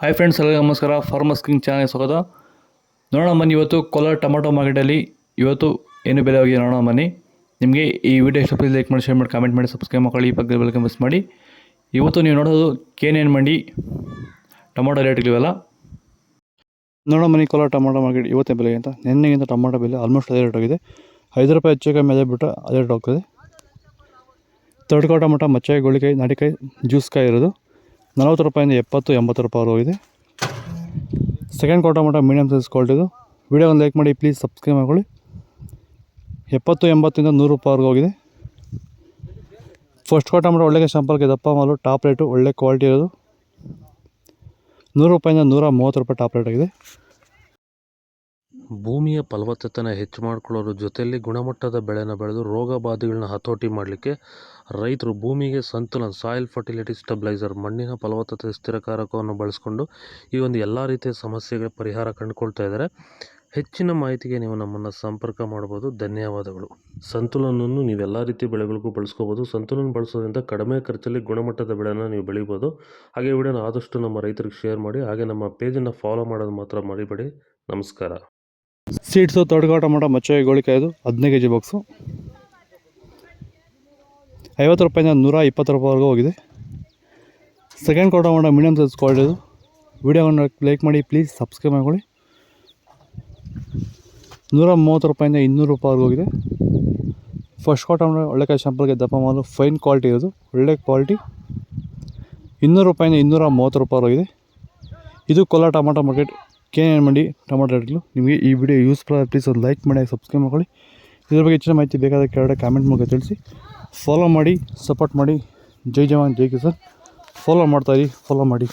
Hi friends, ಎಲ್ಲರಿಗೂ ನಮಸ್ಕಾರ. Farmers king channel ಸ್ವಾಗತ. ನೋಡೋಣ ಬನ್ನಿ, ಇವತ್ತು ಕೋಲಾರ ಟೊಮಾಟೊ ಮಾರ್ಕೆಟಲ್ಲಿ ಇವತ್ತು ಏನು ಬೆಲೆ ಹೋಗಿದೆ ನೋಡೋಣ ಬನ್ನಿ. ನಿಮಗೆ ಈ ವಿಡಿಯೋ ಇಷ್ಟ ಲೈಕ್ ಮಾಡಿ, ಶೇರ್ ಮಾಡಿ, ಕಾಮೆಂಟ್ ಮಾಡಿ, ಸಬ್ಸ್ಕ್ರೈಬ್ ಮಾಡಿ, ಈ ಪಕ್ಕದ ಬೆಲ್ ಮಿಸ್ ಮಾಡಿ. ಇವತ್ತು ನೀವು ನೋಡೋದು KNN ಮಂಡಿ ಟೊಮಾಟೊ ರೇಟ್ಗಳಿವೆಲ್ಲ ನೋಡೋಣ ಬನ್ನಿ. ಕೋಲಾರ ಟೊಮಾಟೊ ಮಾರ್ಕೆಟ್ ಇವತ್ತೇ ಬೆಲೆ ಅಂತ ನಿನ್ನೆಗಿಂತ ಟೊಮಾಟೊ ಬೆಲೆ ಆಲ್ಮೋಸ್ಟ್ ಅದೇ ರೇಟ್ ಹೋಗಿದೆ. 5 ರೂಪಾಯಿ ಹೆಚ್ಚು ಕಮ್ಮಿ ಅದೇ ಬಿಟ್ಟು ಅದೇ ರೇಟ್ ಹೋಗ್ತದೆ. ತರ್ಡ್ಕೋ ಟೊಮಾಟೊ, ಮಚ್ಚಕಾಯಿ, ಗೋಳಿಕಾಯಿ, ನಾಟಿಕಾಯಿ, ಜ್ಯೂಸ್ಕಾಯಿ ಇರೋದು 40 ರೂಪಾಯಿಂದ 70-80 ರೂಪಾಯಿ ಹೋಗಿದೆ. ಸೆಕೆಂಡ್ ಕೋ ಟೊಮಾಟೊ ಮೀಡಿಯಮ್ ಸೈಜ್ ಕ್ವಾಲಿಟಿದು. ವಿಡಿಯೋ ಒಂದು ಲೈಕ್ ಮಾಡಿ, ಪ್ಲೀಸ್ ಸಬ್ಸ್ಕ್ರೈಬ್ ಮಾಡ್ಕೊಳ್ಳಿ. 70-80ಇಂದ 100 ರೂಪಾಯಿವರೆಗೂ ಹೋಗಿದೆ. ಫಸ್ಟ್ ಕೋ ಟೊಮಾಟೊ ಒಳ್ಳೆಗೆ ಶಾಂಪಲ್ಗೆ ದಪ್ಪ ಮಾಲು, ಟಾಪ್ ರೇಟು, ಒಳ್ಳೆ ಕ್ವಾಲಿಟಿ ಇರೋದು 100 ರೂಪಾಯಿಂದ 130 ರೂಪಾಯಿ ಟಾಪ್ ರೇಟ್ ಆಗಿದೆ. ಭೂಮಿಯ ಫಲವತ್ತತೆನ ಹೆಚ್ಚು ಮಾಡಿಕೊಳ್ಳೋದ್ರ ಜೊತೆಯಲ್ಲಿ ಗುಣಮಟ್ಟದ ಬೆಳೆನ ಬೆಳೆದು ರೋಗ ಬಾಧೆಗಳನ್ನ ಹತೋಟಿ ಮಾಡಲಿಕ್ಕೆ ರೈತರು ಭೂಮಿಗೆ ಸಂತುಲನ, ಸಾಯಿಲ್ ಫರ್ಟಿಲಿಟಿ ಸ್ಟೆಬಿಲೈಸರ್, ಮಣ್ಣಿನ ಫಲವತ್ತತೆ ಸ್ಥಿರಕಾರಕವನ್ನು ಬಳಸ್ಕೊಂಡು ಈ ಒಂದು ಎಲ್ಲ ರೀತಿಯ ಸಮಸ್ಯೆಗಳ ಪರಿಹಾರ ಕಂಡುಕೊಳ್ತಾ ಇದ್ದಾರೆ. ಹೆಚ್ಚಿನ ಮಾಹಿತಿಗೆ ನೀವು ನಮ್ಮನ್ನು ಸಂಪರ್ಕ ಮಾಡ್ಬೋದು. ಧನ್ಯವಾದಗಳು. ಸಂತುಲನವನ್ನು ನೀವೆಲ್ಲ ರೀತಿಯ ಬೆಳೆಗಳಿಗೂ ಬಳಸ್ಕೋಬೋದು. ಸಂತುಲನ ಬಳಸೋದ್ರಿಂದ ಕಡಿಮೆ ಖರ್ಚಲ್ಲಿ ಗುಣಮಟ್ಟದ ಬೆಳೆನ ನೀವು ಬೆಳಿಬೋದು. ಹಾಗೆ ವಿಡಿಯೋನ ಆದಷ್ಟು ನಮ್ಮ ರೈತರಿಗೆ ಶೇರ್ ಮಾಡಿ. ಹಾಗೆ ನಮ್ಮ ಪೇಜನ್ನು ಫಾಲೋ ಮಾಡೋದು ಮಾತ್ರ ಮರಿಬೇಡಿ. ನಮಸ್ಕಾರ. ಸೀಡ್ಸು ತರ್ಡ್ಕೋ ಟೊಮಾಟೊ, ಮಚ್ಚಕಾಯಿ, ಗೋಳಿಕಾಯಿದು 15 kg ಬಾಕ್ಸು 50 ರೂಪಾಯಿಂದ 120 ರೂಪಾಯಿವರೆಗೂ ಹೋಗಿದೆ. ಸೆಕೆಂಡ್ ಕೋ ಟೊಮಾಟೊ ಮೀಡಿಯಮ್ ಸೈಜ್ ಕ್ವಾಲಿಟಿದು. ವಿಡಿಯೋವನ್ನು ಲೈಕ್ ಮಾಡಿ, ಪ್ಲೀಸ್ ಸಬ್ಸ್ಕ್ರೈಬ್ ಮಾಡ್ಕೊಳ್ಳಿ. 130 ರೂಪಾಯಿಂದ 200 ರೂಪಾಯಿವರೆಗೂ ಹೋಗಿದೆ. ಫಸ್ಟ್ ಕೋ ಟೊಮಾಟೊ ಒಳ್ಳೆಕಾಯಿ ಶಾಂಪಲ್ಗೆ ದಪ್ಪ ಮಾಲು, ಫೈನ್ ಕ್ವಾಲಿಟಿ ಇರೋದು, ಒಳ್ಳೆ ಕ್ವಾಲಿಟಿ 200 ರೂಪಾಯಿಂದ 230 ರೂಪಾಯಿ ಹೋಗಿದೆ. ಇದು ಕೋಲಾರ ಟೊಮಾಟೊ ಮಾರ್ಕೆಟ್ KNN ಮಂಡಿ ಟೊಮಾಟೊ ರೇಟ್ಗಳು. ನಿಮಗೆ ಈ ವಿಡಿಯೋ ಯೂಸ್ಫುಲ್ ಆಗಿ ಪ್ಲೀಸ್ ಒಂದು ಲೈಕ್ ಮಾಡಿ, ಸಬ್ಸ್ಕ್ರೈಬ್ ಮಾಡ್ಕೊಳ್ಳಿ. ಇದ್ರ ಬಗ್ಗೆ ಹೆಚ್ಚಿನ ಮಾಹಿತಿ ಬೇಕಾದ ಕೆಳಗಡೆ ಕಾಮೆಂಟ್ ಮೂಲಕ ತಿಳಿಸಿ. ಫಾಲೋ ಮಾಡಿ, ಸಪೋರ್ಟ್ ಮಾಡಿ. ಜೈ ಜವಾನ್, ಜೈ ಕಿಸಾನ್. ಫಾಲೋ ಮಾಡ್ತಾಯಿರಿ, ಫಾಲೋ ಮಾಡಿ.